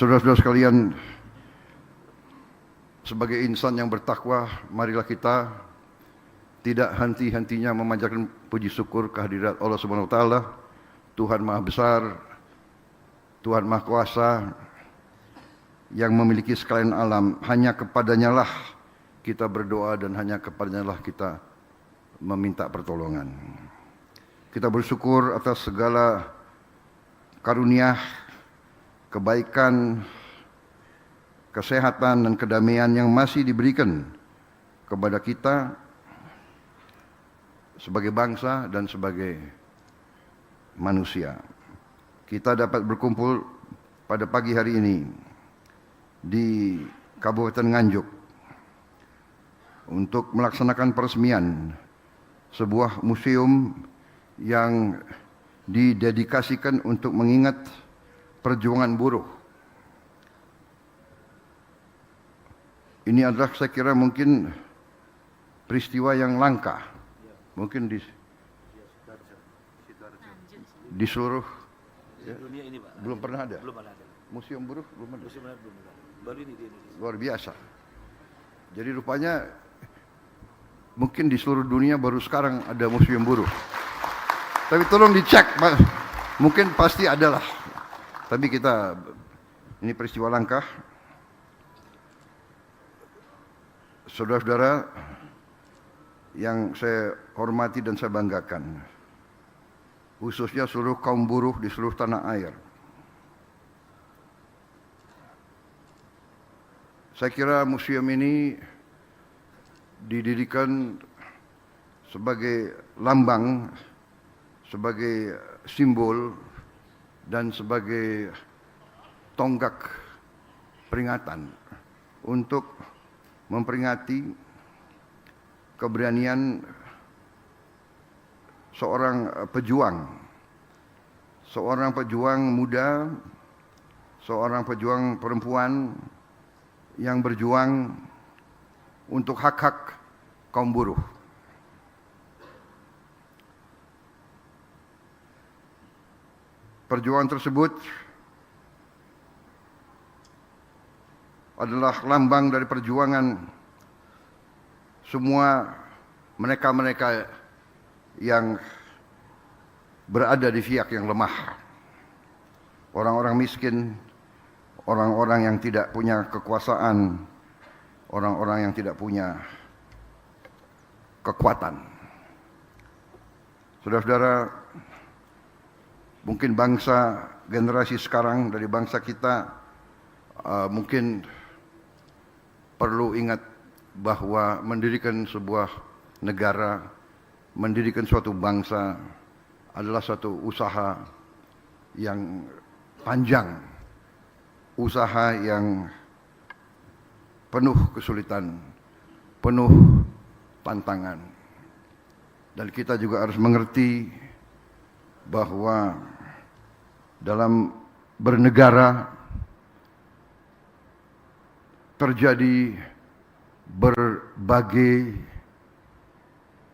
Saudara-saudara sekalian, sebagai insan yang bertakwa, marilah kita tidak henti-hentinya memanjatkan puji syukur kehadirat Allah Subhanahu wa taala, Tuhan Maha Besar, Tuhan Maha Kuasa yang memiliki sekalian alam. Hanya kepadanya lah kita berdoa dan hanya kepadanya lah kita meminta pertolongan. Kita bersyukur atas segala karunia, kebaikan, kesehatan dan kedamaian yang masih diberikan kepada kita sebagai bangsa dan sebagai manusia. Kita dapat berkumpul pada pagi hari ini di Kabupaten Nganjuk untuk melaksanakan peresmian sebuah museum yang didedikasikan untuk mengingat perjuangan buruh. Ini adalah, saya kira, mungkin peristiwa yang langka, mungkin di seluruh dunia ini, Pak. Belum pernah ada. Museum buruh belum ada. Baru ini di Indonesia. Luar biasa. Jadi rupanya mungkin di seluruh dunia baru sekarang ada museum buruh. Tapi tolong dicek, Pak. Mungkin pasti ada lah. Tapi ini peristiwa langka. Saudara-saudara yang saya hormati dan saya banggakan, khususnya seluruh kaum buruh di seluruh tanah air. Saya kira museum ini didirikan sebagai lambang, sebagai simbol, dan sebagai tonggak peringatan untuk memperingati keberanian seorang pejuang muda, seorang pejuang perempuan yang berjuang untuk hak-hak kaum buruh. Perjuangan tersebut adalah lambang dari perjuangan semua mereka-mereka yang berada di pihak yang lemah. Orang-orang miskin, orang-orang yang tidak punya kekuasaan, orang-orang yang tidak punya kekuatan. Saudara-saudara, mungkin bangsa generasi sekarang dari bangsa kita mungkin perlu ingat bahwa mendirikan sebuah negara, mendirikan suatu bangsa adalah suatu usaha yang panjang, usaha yang penuh kesulitan, penuh tantangan. Dan kita juga harus mengerti bahwa dalam bernegara terjadi berbagai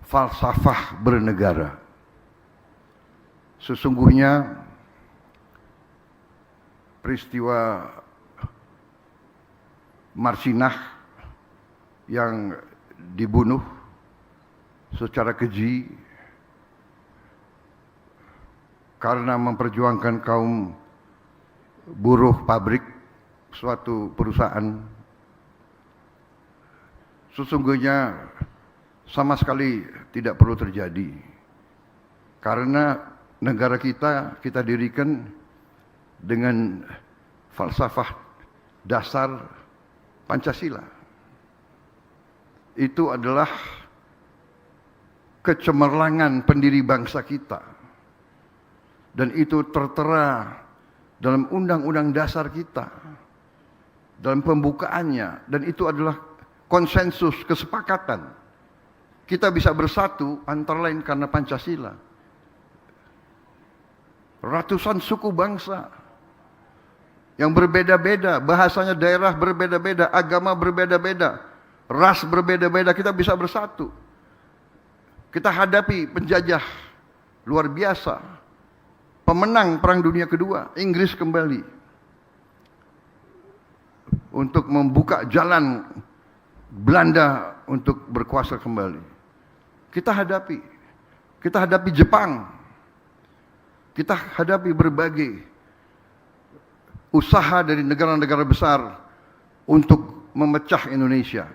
falsafah bernegara. Sesungguhnya peristiwa Marsinah yang dibunuh secara keji karena memperjuangkan kaum buruh pabrik suatu perusahaan, sesungguhnya sama sekali tidak perlu terjadi. Karena negara kita dirikan dengan falsafah dasar Pancasila. Itu adalah kecemerlangan pendiri bangsa kita. Dan itu tertera dalam undang-undang dasar kita, dalam pembukaannya. Dan itu adalah konsensus, kesepakatan. Kita bisa bersatu antara lain karena Pancasila. Ratusan suku bangsa yang berbeda-beda, bahasanya daerah berbeda-beda, agama berbeda-beda, ras berbeda-beda, kita bisa bersatu. Kita hadapi penjajah luar biasa, pemenang Perang Dunia Kedua, Inggris kembali. untuk membuka jalan Belanda untuk berkuasa kembali. Kita hadapi Jepang, kita hadapi berbagai usaha dari negara-negara besar untuk memecah Indonesia.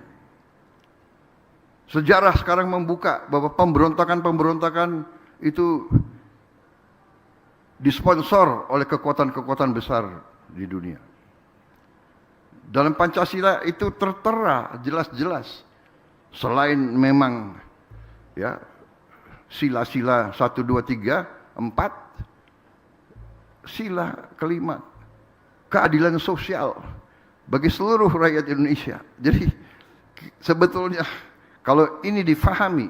Sejarah sekarang membuka bahwa pemberontakan-pemberontakan itu disponsor oleh kekuatan-kekuatan besar di dunia. Dalam Pancasila itu tertera jelas-jelas. Selain memang ya sila-sila 1, 2, 3, 4, sila kelima keadilan sosial bagi seluruh rakyat Indonesia. Jadi sebetulnya kalau ini difahami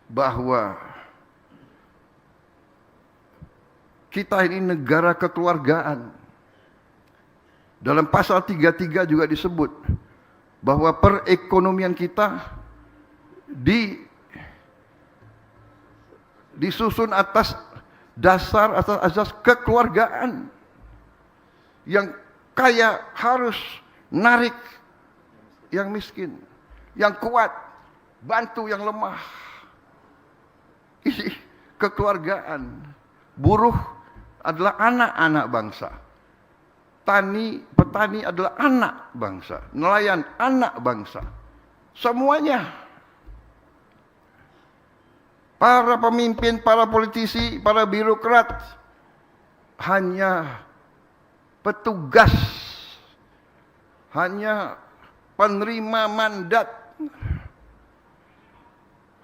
bahwa kita ini negara kekeluargaan. Dalam pasal 33 juga disebut bahwa perekonomian kita disusun atas asas kekeluargaan. Yang kaya harus narik yang miskin, yang kuat bantu yang lemah. Ini kekeluargaan. Buruh adalah anak-anak bangsa. Petani adalah anak bangsa. Nelayan anak bangsa. Semuanya. Para pemimpin, para politisi, para birokrat hanya petugas, hanya penerima mandat,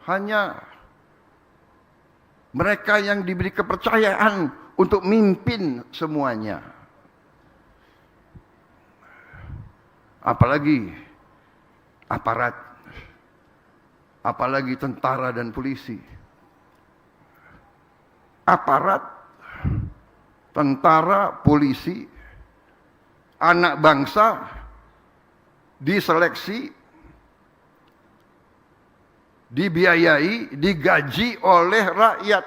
hanya mereka yang diberi kepercayaan untuk mimpin semuanya. Apalagi aparat, apalagi tentara dan polisi. Aparat, tentara, polisi, anak bangsa diseleksi, dibiayai, digaji oleh rakyat,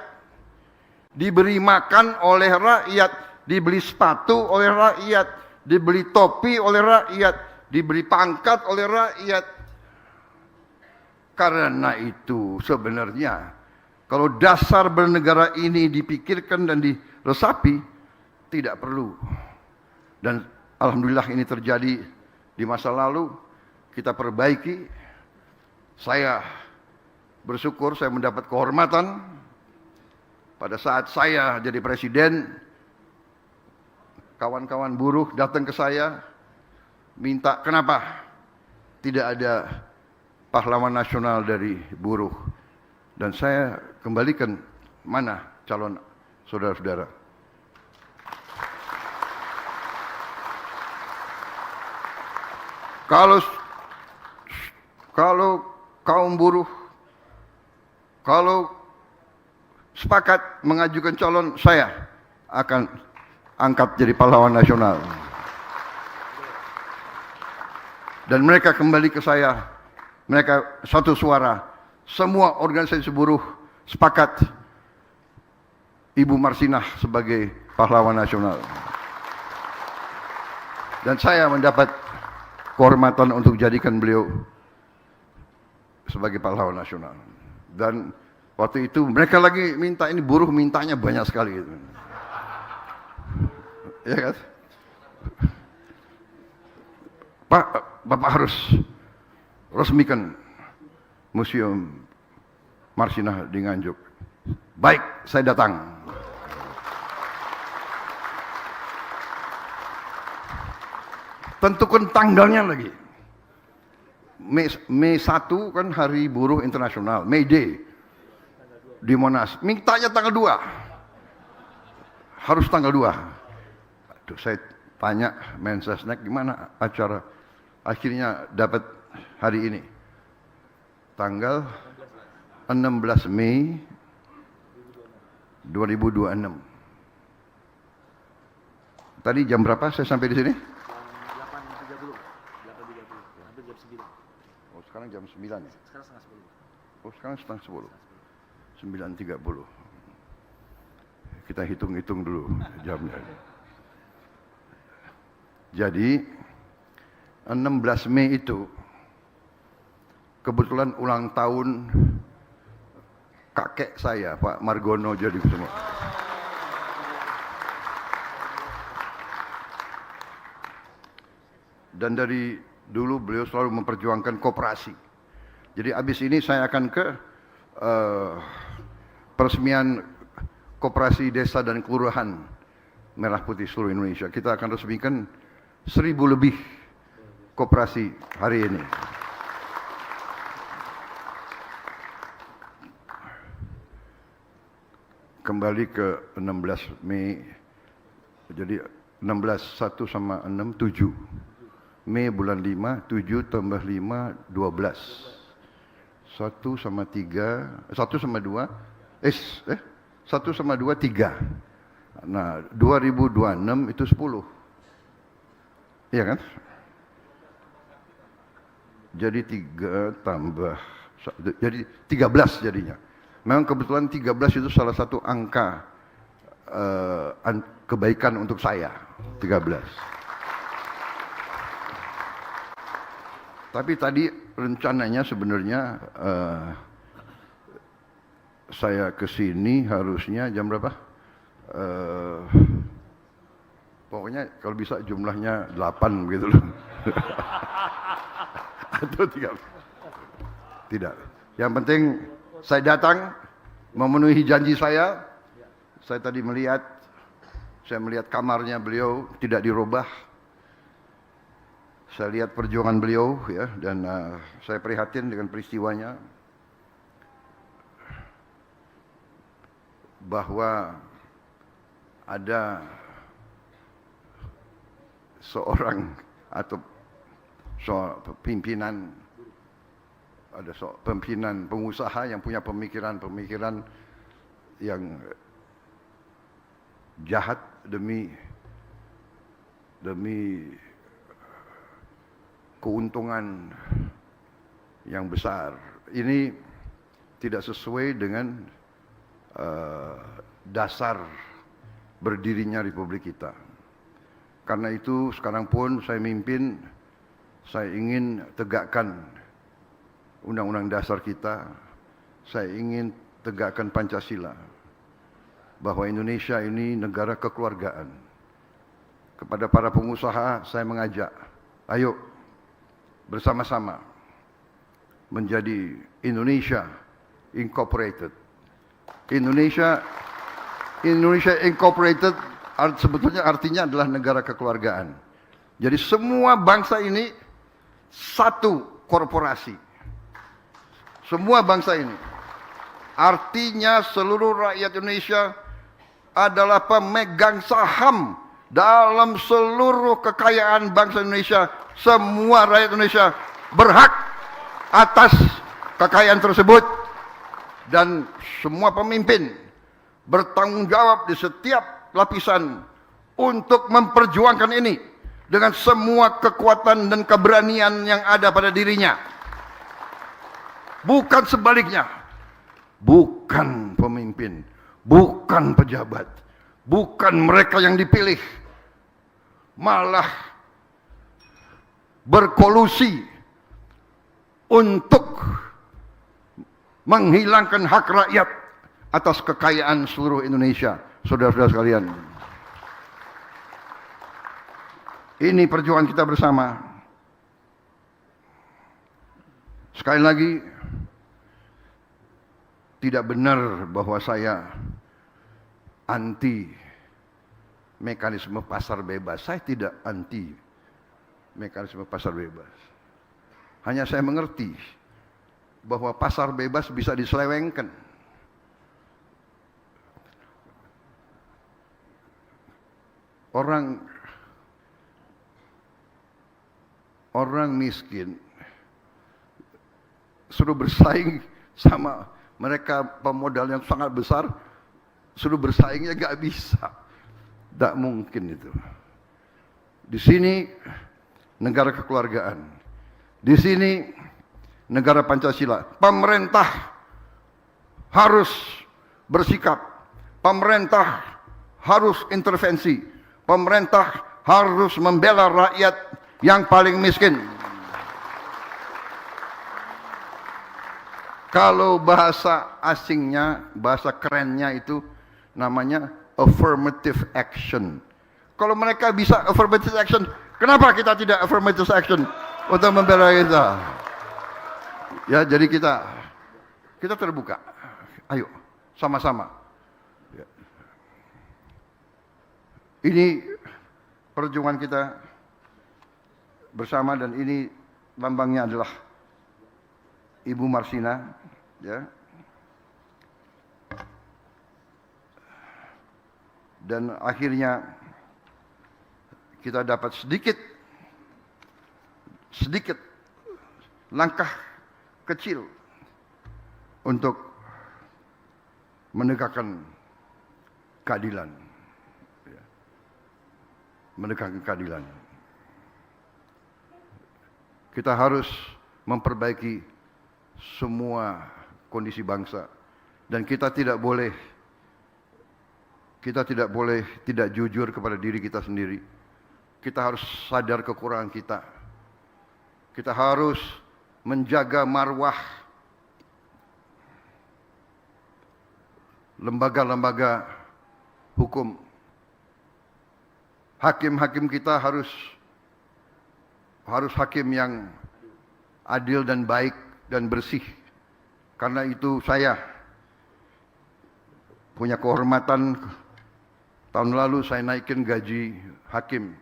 diberi makan oleh rakyat, dibeli sepatu oleh rakyat, dibeli topi oleh rakyat, diberi pangkat oleh rakyat. Karena itu sebenarnya kalau dasar bernegara ini dipikirkan dan diresapi, tidak perlu. Dan alhamdulillah ini terjadi di masa lalu, kita perbaiki. Saya bersyukur saya mendapat kehormatan pada saat saya jadi presiden. Kawan-kawan buruh datang ke saya minta kenapa tidak ada pahlawan nasional dari buruh. Dan saya kembalikan mana calon saudara-saudara. Kalau kaum buruh, kalau sepakat mengajukan calon, saya akan angkat jadi pahlawan nasional. Dan mereka kembali ke saya, mereka satu suara. Semua organisasi buruh sepakat Ibu Marsinah sebagai pahlawan nasional. Dan saya mendapat kehormatan untuk jadikan beliau sebagai pahlawan nasional. Dan waktu itu mereka lagi minta, ini buruh mintanya banyak sekali gitu. Ya kan? Pak, Bapak harus resmikan Museum Marsinah di Nganjuk. Baik, saya datang. Tentukan tanggalnya lagi. Mei 1 kan Hari Buruh Internasional, May Day di Monas. Mintanya tanggal 2. Harus tanggal 2. Aduh, saya tanya Mensesnek gimana acara. Akhirnya dapat hari ini. Tanggal 16 Mei 2026. Tadi jam berapa saya sampai di sini? 8.30. 8.30. Hampir jam 9. Oh, sekarang jam 9 ya? Sekarang setengah 10. Oh, sekarang setengah 10. 9.30. Kita hitung-hitung dulu jamnya. Jadi 16 Mei itu kebetulan ulang tahun kakek saya, Pak Margono jadi semua. Dan dari dulu beliau selalu memperjuangkan koperasi. Jadi habis ini saya akan ke peresmian koperasi desa dan kelurahan Merah Putih seluruh Indonesia. Kita akan resmikan 1000 lebih koperasi hari ini. Kembali ke 16 Mei. Jadi 16, 1 sama 6, 7. Mei bulan 5, 7 tambah 5, 12. 1 sama 3, 1 sama 2, 1 sama 2, 3. Nah, 2026 itu 10. Iya kan? Jadi 3 tambah, jadi 13 jadinya. Memang kebetulan 13 itu salah satu angka kebaikan untuk saya, 13. Tapi tadi rencananya sebenarnya saya ke sini harusnya jam berapa? Pokoknya kalau bisa jumlahnya 8 begitu loh. Atau 3. Tidak. Yang penting saya datang memenuhi janji saya. Saya tadi melihat kamarnya beliau tidak dirubah. Saya lihat perjuangan beliau ya, dan saya prihatin dengan peristiwanya bahwa ada seorang atau pimpinan, ada pimpinan pengusaha yang punya pemikiran-pemikiran yang jahat demi keuntungan yang besar. Ini tidak sesuai dengan dasar berdirinya Republik kita. Karena itu sekarang pun saya mimpin, saya ingin tegakkan Undang-Undang Dasar kita, saya ingin tegakkan Pancasila, bahwa Indonesia ini negara kekeluargaan. Kepada para pengusaha saya mengajak, ayo bersama-sama menjadi Indonesia Incorporated. Indonesia Incorporated sebetulnya artinya adalah negara kekeluargaan. Jadi semua bangsa ini satu korporasi. Semua bangsa ini. Artinya seluruh rakyat Indonesia adalah pemegang saham dalam seluruh kekayaan bangsa Indonesia. Semua rakyat Indonesia berhak atas kekayaan tersebut, dan semua pemimpin bertanggung jawab di setiap lapisan untuk memperjuangkan ini dengan semua kekuatan dan keberanian yang ada pada dirinya. Bukan sebaliknya. Bukan pemimpin, bukan pejabat, bukan mereka yang dipilih, malah berkolusi untuk menghilangkan hak rakyat atas kekayaan seluruh Indonesia. Saudara-saudara sekalian, ini perjuangan kita bersama. Sekali lagi, tidak benar bahwa saya anti mekanisme pasar bebas. Saya tidak anti mekanisme pasar bebas. Hanya saya mengerti bahwa pasar bebas bisa diselewengkan. Orang miskin suruh bersaing sama mereka pemodal yang sangat besar, suruh bersaingnya gak bisa. Tidak mungkin itu. Di sini negara kekeluargaan. Di sini negara Pancasila. Pemerintah harus bersikap. Pemerintah harus intervensi. Pemerintah harus membela rakyat yang paling miskin. Kalau bahasa asingnya, bahasa kerennya itu namanya affirmative action. Kalau mereka bisa affirmative action, kenapa kita tidak affirmative action untuk membela kita? Ya, jadi kita terbuka. Ayo, sama-sama. Ya. Ini perjuangan kita bersama, dan ini lambangnya adalah Ibu Marsina, ya. Dan akhirnya kita dapat sedikit langkah kecil untuk menegakkan keadilan, ya. Menegakkan keadilan. Kita harus memperbaiki semua kondisi bangsa, dan kita tidak boleh tidak jujur kepada diri kita sendiri. Kita harus sadar kekurangan kita. Kita harus menjaga marwah lembaga-lembaga hukum. Hakim-hakim kita harus hakim yang adil dan baik dan bersih. Karena itu saya punya kehormatan, tahun lalu saya naikin gaji hakim.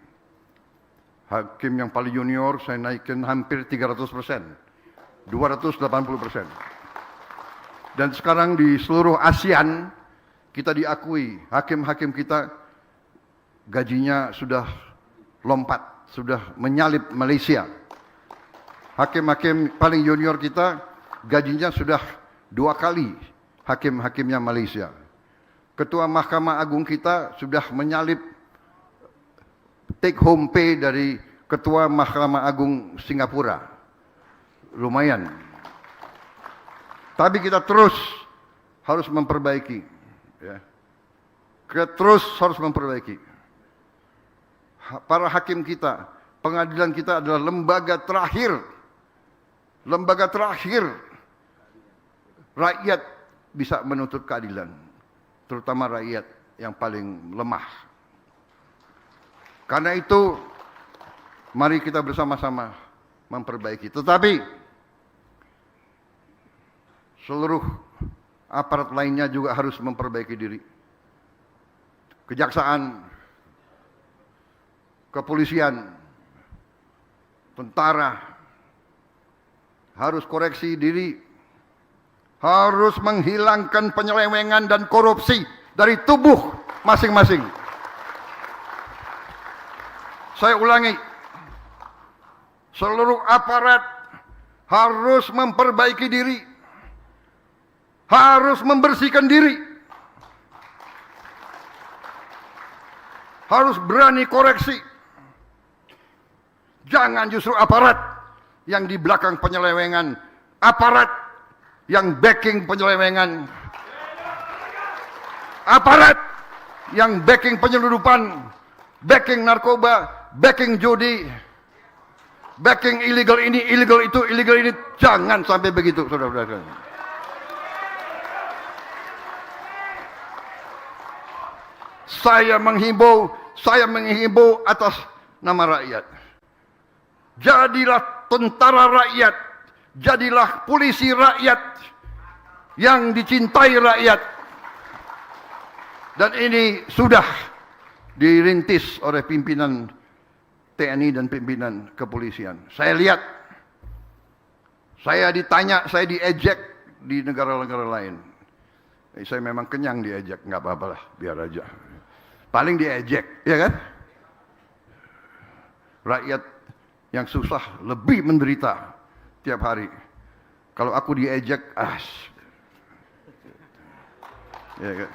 Hakim yang paling junior saya naikin hampir 300%, 280%. Dan sekarang di seluruh ASEAN kita diakui, hakim-hakim kita gajinya sudah lompat, sudah menyalip Malaysia. Hakim-hakim paling junior kita gajinya sudah 2 kali hakim-hakimnya Malaysia. Ketua Mahkamah Agung kita sudah menyalip take home pay dari Ketua Mahkamah Agung Singapura. Lumayan. Tapi kita terus harus memperbaiki, ya. Kita terus harus memperbaiki. Para hakim kita, pengadilan kita adalah lembaga terakhir rakyat bisa menuntut keadilan, terutama rakyat yang paling lemah. Karena itu, mari kita bersama-sama memperbaiki. Tetapi seluruh aparat lainnya juga harus memperbaiki diri. Kejaksaan, kepolisian, tentara harus koreksi diri, harus menghilangkan penyelewengan dan korupsi dari tubuh masing-masing. Saya ulangi, seluruh aparat harus memperbaiki diri, harus membersihkan diri, harus berani koreksi. Jangan justru aparat yang di belakang penyelewengan, aparat yang backing penyelewengan, aparat yang backing penyelundupan, backing narkoba, backing judi, backing illegal ini, illegal itu, illegal ini. Jangan sampai begitu, saudara-saudara. Saya menghimbau atas nama rakyat. Jadilah tentara rakyat, jadilah polisi rakyat yang dicintai rakyat. Dan ini sudah dirintis oleh pimpinan TNI dan pimpinan kepolisian. Saya lihat, saya ditanya, saya diejek di negara-negara lain. Saya memang kenyang diejek, nggak apa-apalah, biar aja. Paling diejek, ya kan? Rakyat yang susah lebih menderita tiap hari. Kalau aku diejek, ya kan?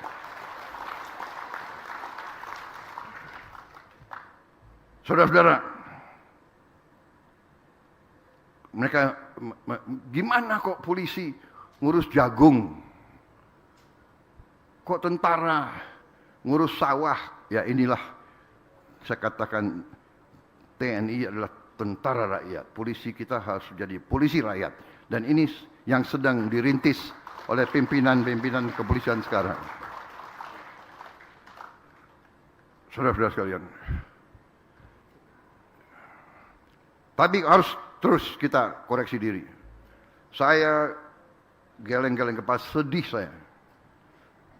Saudara-saudara, mereka gimana kok polisi ngurus jagung, kok tentara ngurus sawah? Ya inilah saya katakan TNI adalah tentara rakyat. Polisi kita harus jadi polisi rakyat. Dan ini yang sedang dirintis oleh pimpinan-pimpinan kepolisian sekarang. Saudara-saudara sekalian. Tapi harus terus kita koreksi diri. Saya geleng-geleng kepala, sedih saya.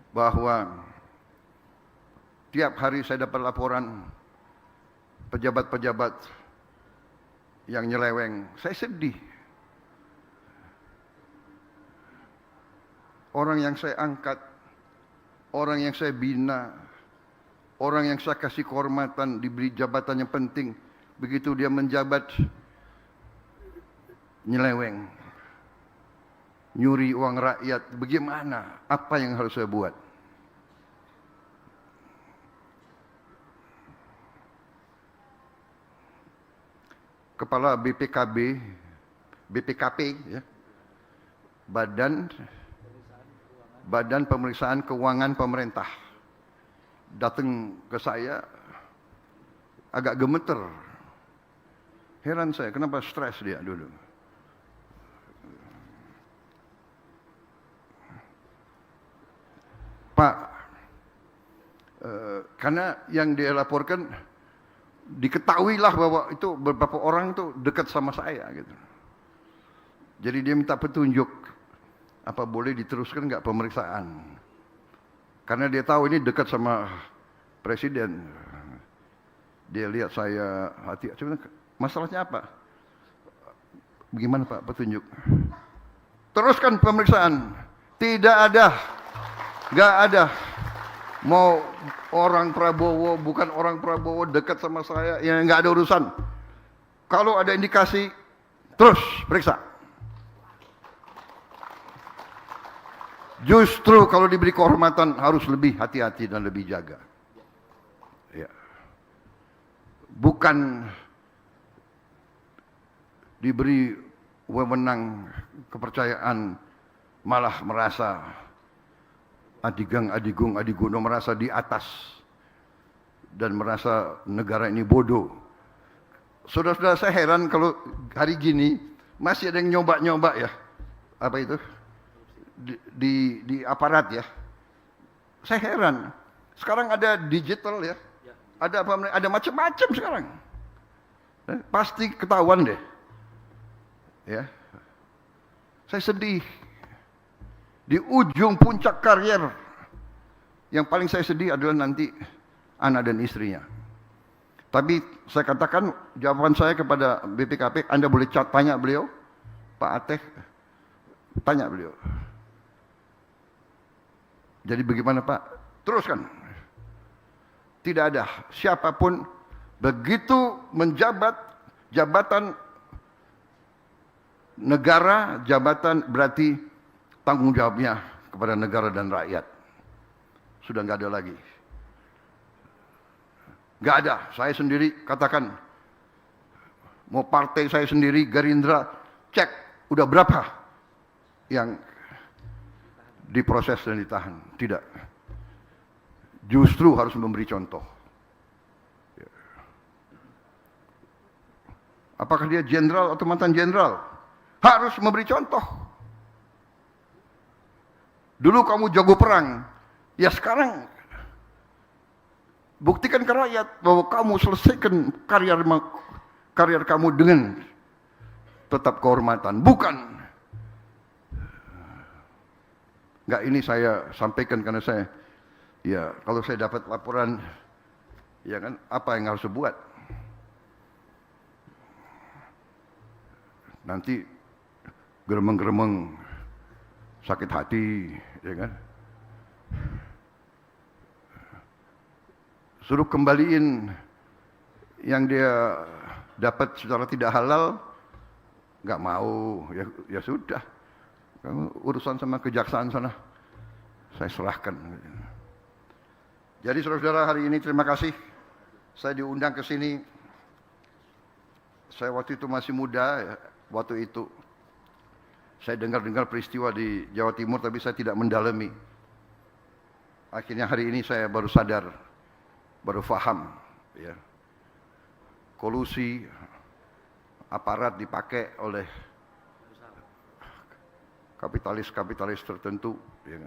Bahwa tiap hari saya dapat laporan pejabat-pejabat yang nyeleweng. Saya sedih. Orang yang saya angkat, orang yang saya bina, orang yang saya kasih kehormatan, diberi jabatan yang penting, begitu dia menjabat, nyeleweng, nyuri uang rakyat. Bagaimana? Apa yang harus saya buat? Kepala BPKP, ya, Badan Pemeriksaan Keuangan Pemerintah, datang ke saya agak gemeter. Heran saya, kenapa stres dia dulu. Pak, karena yang dia laporkan, diketahuilah bahwa itu beberapa orang itu dekat sama saya gitu. Jadi dia minta petunjuk, apa boleh diteruskan nggak pemeriksaan? Karena dia tahu ini dekat sama presiden. Dia lihat saya hati-hati, masalahnya apa? Bagaimana Pak petunjuk? Teruskan pemeriksaan. Tidak ada, nggak ada. Mau orang Prabowo, bukan orang Prabowo, dekat sama saya, ya nggak ada urusan. Kalau ada indikasi, terus periksa. Justru kalau diberi kehormatan harus lebih hati-hati dan lebih jaga. Ya. Bukan diberi wewenang kepercayaan, malah merasa adigung, merasa di atas dan merasa negara ini bodoh. Saudara-saudara, saya heran kalau hari gini masih ada yang nyoba-nyoba ya, apa itu di aparat ya. Saya heran. Sekarang ada digital ya, ada macam-macam sekarang. Pasti ketahuan deh. Ya, saya sedih. Di ujung puncak karier, yang paling saya sedih adalah nanti anak dan istrinya. Tapi saya katakan, jawaban saya kepada BPKP, Anda boleh tanya beliau, Pak Ateh, tanya beliau. Jadi bagaimana Pak? Teruskan. Tidak ada siapapun begitu menjabat jabatan negara, jabatan berarti tanggung jawabnya kepada negara dan rakyat. Sudah nggak ada lagi. Nggak ada. Saya sendiri katakan, mau partai saya sendiri, Gerindra, cek udah berapa yang diproses dan ditahan. Tidak. Justru harus memberi contoh. Apakah dia jenderal atau mantan jenderal? Harus memberi contoh. Dulu kamu jago perang, ya sekarang buktikan ke rakyat bahwa kamu selesaikan karier kamu dengan tetap kehormatan. Bukan. Enggak, ini saya sampaikan karena saya, ya kalau saya dapat laporan, ya kan apa yang harus saya buat? Nanti geremeng-geremeng, sakit hati, ya kan? Suruh kembaliin yang dia dapat secara tidak halal, nggak mau, ya sudah. Kamu urusan sama kejaksaan sana, saya serahkan. Jadi saudara-saudara, hari ini terima kasih. Saya diundang ke sini. Saya waktu itu masih muda, ya. Waktu itu saya dengar-dengar peristiwa di Jawa Timur, tapi saya tidak mendalami. Akhirnya hari ini saya baru sadar, baru faham, ya. kolusi aparat dipakai oleh kapitalis-kapitalis tertentu. Ya.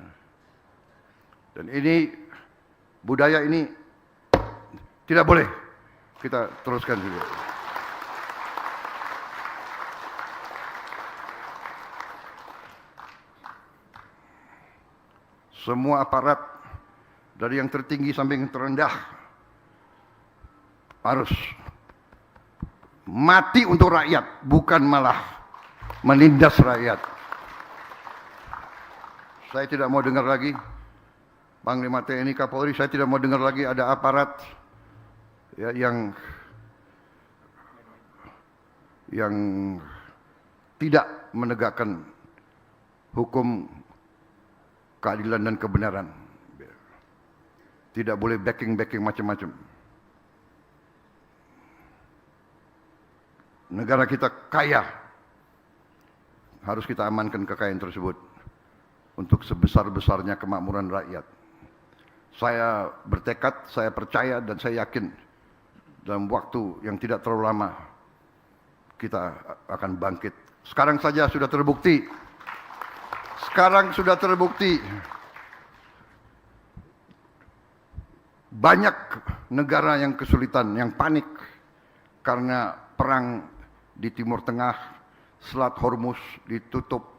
Dan ini budaya ini tidak boleh kita teruskan juga. Semua aparat dari yang tertinggi sampai yang terendah harus mati untuk rakyat, bukan malah menindas rakyat. Saya tidak mau dengar lagi Panglima TNI Kapolri, saya tidak mau dengar lagi ada aparat ya, yang tidak menegakkan hukum, keadilan dan kebenaran. Tidak boleh backing macam-macam. Negara kita kaya, harus kita amankan kekayaan tersebut untuk sebesar-besarnya kemakmuran rakyat. Saya bertekad, saya percaya dan saya yakin dalam waktu yang tidak terlalu lama kita akan bangkit. Sekarang saja sudah terbukti. Sekarang sudah terbukti banyak negara yang kesulitan, yang panik karena perang di Timur Tengah, Selat Hormuz ditutup.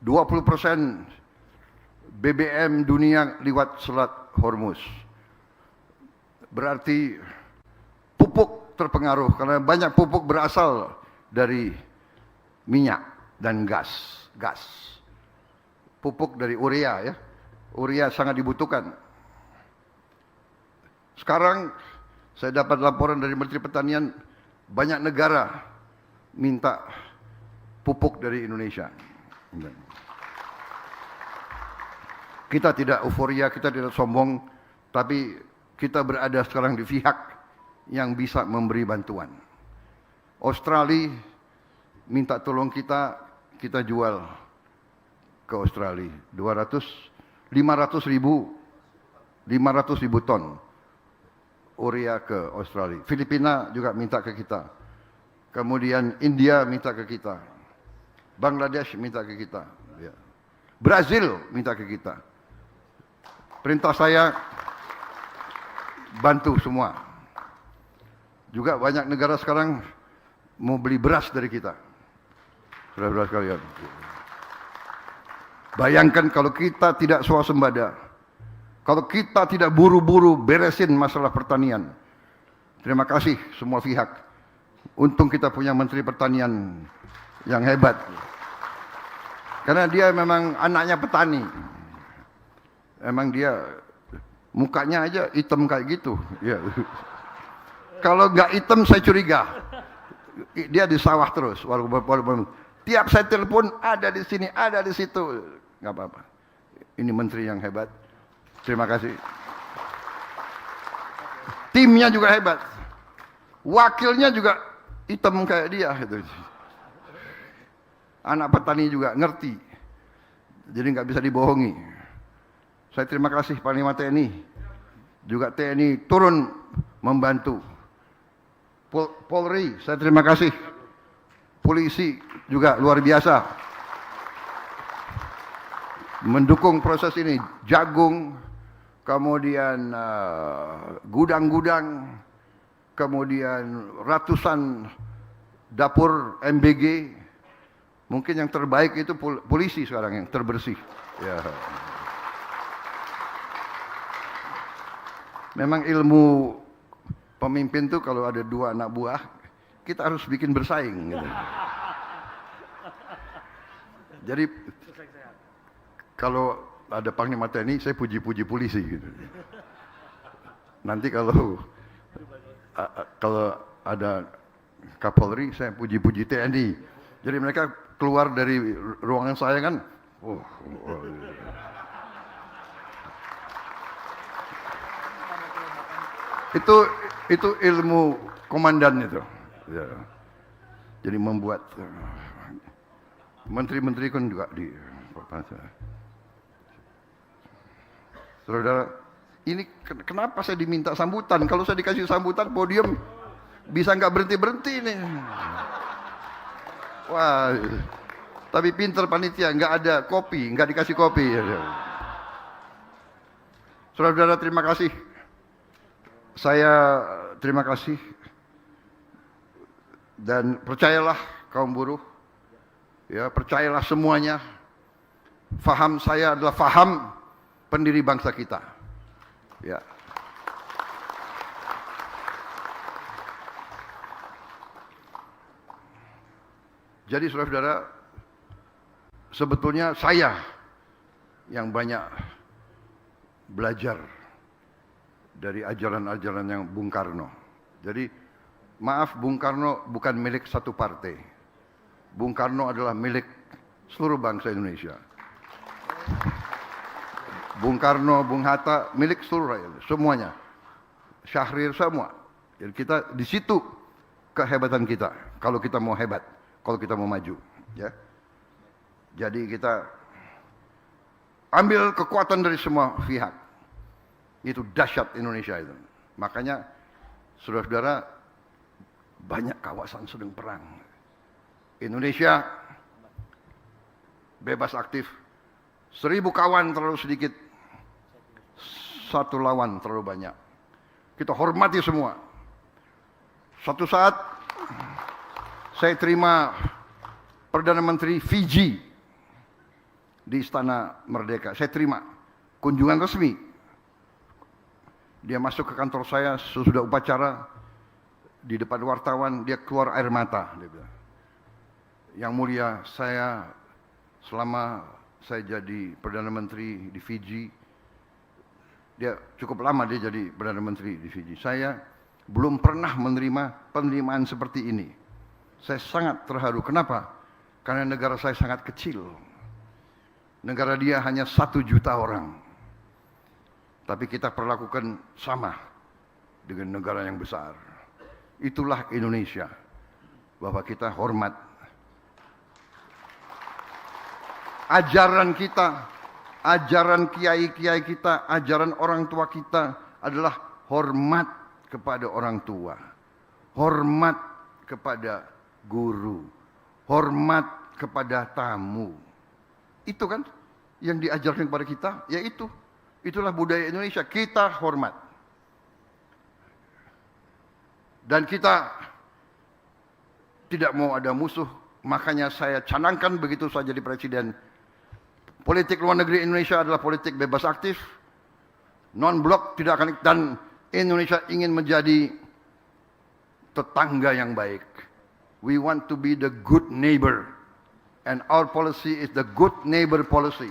20% BBM dunia lewat Selat Hormuz. Berarti pupuk terpengaruh karena banyak pupuk berasal dari minyak dan gas. Pupuk dari urea ya. Urea sangat dibutuhkan. Sekarang saya dapat laporan dari Menteri Pertanian, banyak negara minta pupuk dari Indonesia. Kita tidak euforia, kita tidak sombong, tapi kita berada sekarang di pihak yang bisa memberi bantuan. Australia minta tolong kita jual ke Australia 500 ribu ton urea ke Australia. Filipina juga minta ke kita. Kemudian India minta ke kita. Bangladesh minta ke kita. Ya. Brazil minta ke kita. Perintah saya bantu semua. Juga banyak negara sekarang mau beli beras dari kita. Saudara-saudara sekalian. Bayangkan kalau kita tidak swasembada, kalau kita tidak buru-buru beresin masalah pertanian. Terima kasih semua pihak. Untung kita punya Menteri Pertanian yang hebat. Karena dia memang anaknya petani. Emang dia mukanya aja hitam kayak gitu. Ya. Kalau nggak hitam saya curiga. Dia di sawah terus. Walaupun tiap saya telepon ada di sini, ada di situ. Nggak apa-apa. Ini menteri yang hebat. Terima kasih. Timnya juga hebat. Wakilnya juga hitam kayak dia. Gitu. Anak petani juga ngerti. Jadi nggak bisa dibohongi. Saya terima kasih Panglima TNI. Juga TNI turun membantu. Polri, saya terima kasih. Polisi juga luar biasa. Mendukung proses ini. Jagung, kemudian gudang-gudang, kemudian ratusan dapur MBG. Mungkin yang terbaik itu polisi sekarang yang terbersih. Ya. Memang ilmu pemimpin tuh kalau ada 2 anak buah, kita harus bikin bersaing. Gitu. Jadi kalau ada Panglima TNI, saya puji-puji polisi. Gitu. Nanti kalau ada Kapolri, saya puji-puji TNI. Jadi mereka keluar dari ruangan saya kan, itu ilmu komandan itu. Ya. Jadi membuat menteri-menteri kan juga di saudara, ini kenapa saya diminta sambutan? Kalau saya dikasih sambutan podium Bisa nggak berhenti-berhenti nih. Wah, tapi pinter panitia, nggak ada kopi, nggak dikasih kopi. Saudara-saudara, terima kasih. Saya terima kasih. Dan percayalah kaum buruh, ya percayalah semuanya. Faham saya adalah faham pendiri bangsa kita. Ya. Jadi saudara-saudara, sebetulnya saya yang banyak belajar dari ajaran-ajaran yang Bung Karno. Jadi maaf, Bung Karno bukan milik satu partai. Bung Karno adalah milik seluruh bangsa Indonesia. Bung Karno, Bung Hatta, milik seluruh rakyat, semuanya. Syahrir, semua. Jadi kita di situ kehebatan kita. Kalau kita mau hebat, kalau kita mau maju, ya. Jadi kita ambil kekuatan dari semua pihak. Itu dahsyat Indonesia itu. Makanya saudara-saudara, banyak kawasan sedang perang. Indonesia bebas aktif. 1000 kawan terlalu sedikit, 1 lawan terlalu banyak. Kita hormati semua. Suatu saat saya terima Perdana Menteri Fiji di Istana Merdeka. Saya terima kunjungan resmi. Dia masuk ke kantor saya sesudah upacara, di depan wartawan dia keluar air mata. Dia bilang, "Yang mulia, saya selama saya jadi Perdana Menteri di Fiji, dia cukup lama dia jadi Perdana Menteri di Fiji. Saya belum pernah menerima penerimaan seperti ini. Saya sangat terharu. Kenapa? Karena negara saya sangat kecil. Negara dia hanya 1 juta orang. Tapi kita perlakukan sama dengan negara yang besar. Itulah Indonesia. Bahwa kita hormat. Ajaran kita, ajaran kiai-kiai kita, ajaran orang tua kita adalah hormat kepada orang tua. Hormat kepada guru. Hormat kepada tamu. Itu kan yang diajarkan kepada kita, yaitu itulah budaya Indonesia. Kita hormat. Dan kita tidak mau ada musuh. Makanya saya canangkan begitu saya jadi presiden. Politik luar negeri Indonesia adalah politik bebas aktif. Non-blok tidak akan, dan Indonesia ingin menjadi tetangga yang baik. We want to be the good neighbor. And our policy is the good neighbor policy.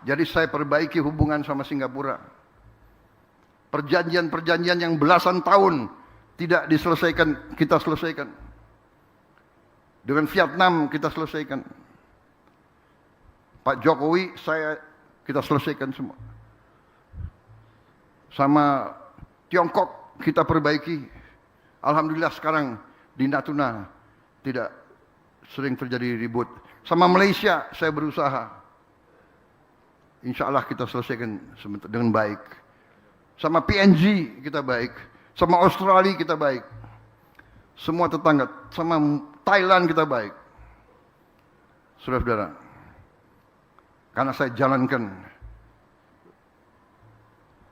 Jadi saya perbaiki hubungan sama Singapura. Perjanjian-perjanjian yang belasan tahun tidak diselesaikan, kita selesaikan. Dengan Vietnam kita selesaikan. Pak Jokowi, kita selesaikan semua. Sama Tiongkok kita perbaiki. Alhamdulillah sekarang di Natuna tidak sering terjadi ribut. Sama Malaysia saya berusaha. Insya Allah kita selesaikan dengan baik. Sama PNG kita baik. Sama Australia kita baik. Semua tetangga. Sama Thailand kita baik. Saudara-saudara, karena saya jalankan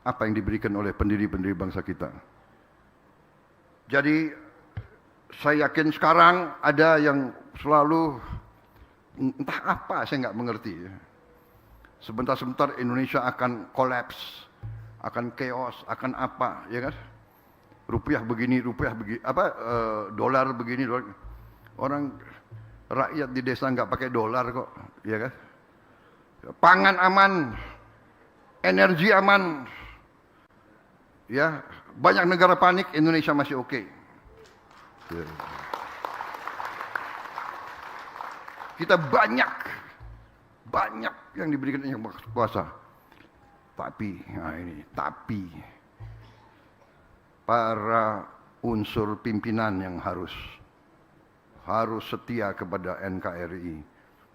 apa yang diberikan oleh pendiri-pendiri bangsa kita. Jadi saya yakin sekarang ada yang selalu entah apa, saya nggak mengerti. Sebentar-sebentar Indonesia akan kolaps, akan chaos, akan apa, ya kan? Rupiah begini, dolar begini, dolar. Orang rakyat di desa nggak pakai dolar kok, ya kan? Pangan aman, energi aman, ya. Banyak negara panik, Indonesia masih oke. Ya. Kita banyak yang diberikan yang kuasa. Tapi para unsur pimpinan yang harus setia kepada NKRI.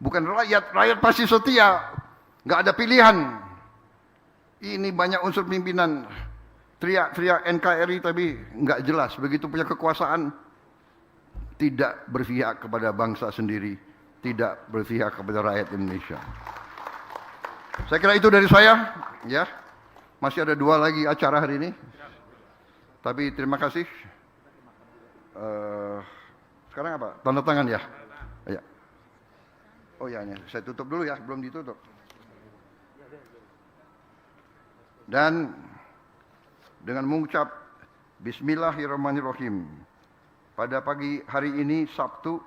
Bukan rakyat pasti setia. Nggak ada pilihan. Ini banyak unsur pimpinan teriak-teriak NKRI tapi nggak jelas. Begitu punya kekuasaan, tidak berpihak kepada bangsa sendiri, tidak berpihak kepada rakyat Indonesia. Saya kira itu dari saya, ya. Masih ada 2 lagi acara hari ini. Tapi terima kasih. Sekarang apa? Tanda tangan ya? Ya. Oh ya, saya tutup dulu ya, belum ditutup. Dan dengan mengucap Bismillahirrahmanirrahim, pada pagi hari ini Sabtu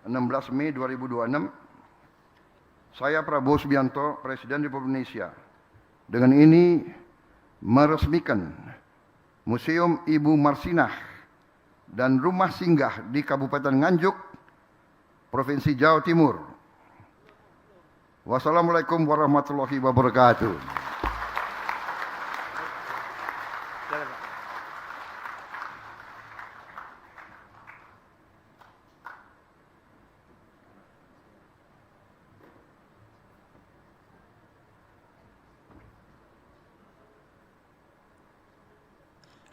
16 Mei 2026, saya Prabowo Subianto, Presiden Republik Indonesia, dengan ini meresmikan Museum Ibu Marsinah dan Rumah Singgah di Kabupaten Nganjuk, Provinsi Jawa Timur. Wassalamualaikum warahmatullahi wabarakatuh.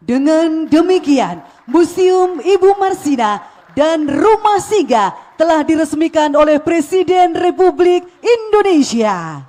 Dengan demikian, Museum Ibu Marsinah dan Rumah Singgah telah diresmikan oleh Presiden Republik Indonesia.